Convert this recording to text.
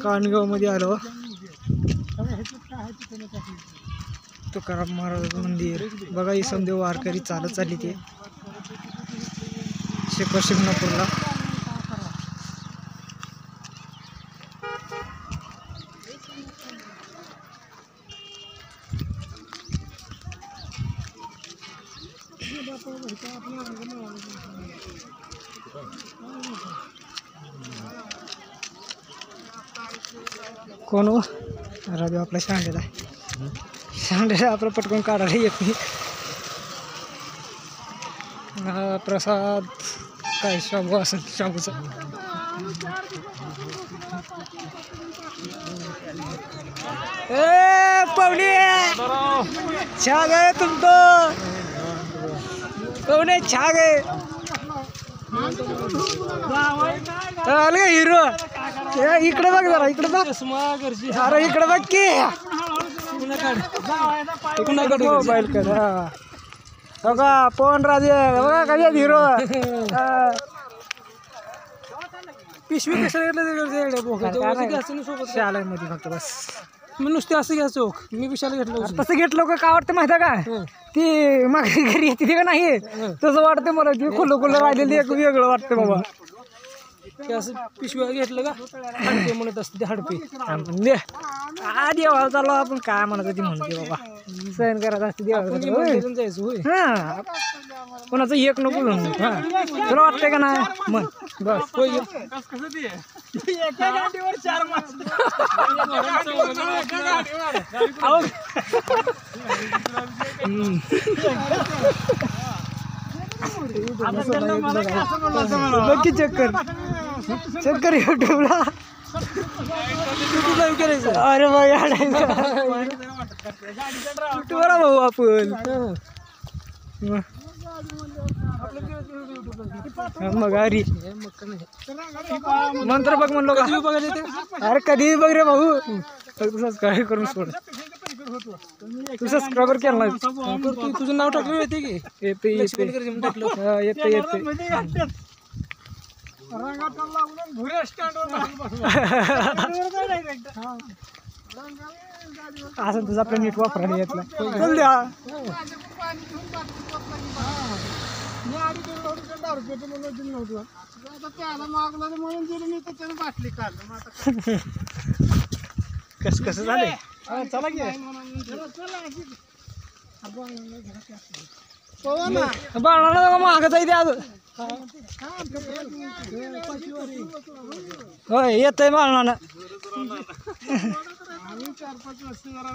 कानगाव मध्ये आलो. तुकाराम महाराज मंदिर बघा. ही समदेव वारकरी चालत चालली ते शिंगणापूरला. कोण हो? राजू आपला शांडेला आहे. शांडेला आपलं पटकून काढायला येत नाही. हा प्रसाद काय शाबू असेल शाबूचा. ए पाहुणे छाग आहे तुमचं. पाहुणे छाग आहे. आलं का हिरो? इकडे बघ जरा. इकडे बघ. अरे इकडे बघ की. मोबाईल कर. बघा पोहन राजे बघा कधी हिरो. पिशवी कशाला शाळे मध्ये फक्त बस. मी नुसते असं घ्या चोख. मी विशाल घेतलं. तसं घेतलं का काय वाटतं माहिती आहे का? ती मागची घरी येते ते का नाही तसं वाटतं मला. ती खुलं खुलं राहिलेली एक वेगळं वाटतं बाबा. ते असं पिशव्या घेतलं का हडपे म्हणत असते ते हडपे. देवाला चाललो आपण. काय म्हणत ती म्हणते बाबा. सहन करत असते देवाला जायचं होय. हा कोणाचं एक नको म्हणून. हा तुला वाटतंय का नाही मन बस. होय बघ की चक्कर चक्कर युट्यूबला. अरे बघा युट्यूबला भाऊ आपण. मग अरे मंत्र बघ म्हणलो का? अरे कधी बघ रे भाऊ. सबस्क्राईब करून सोड. तू सबस्क्राईबर केला नाही. तुझं नाव टाकलं येते की येते येते येते येते. असं तुझं आपलं नीट वापरायला येतलं. चल द्या. कस कसं झालंय? चला की बाळाला मागत आहे ते अजून. होय येतंय बाळानं. 4-5 वर्ष जरा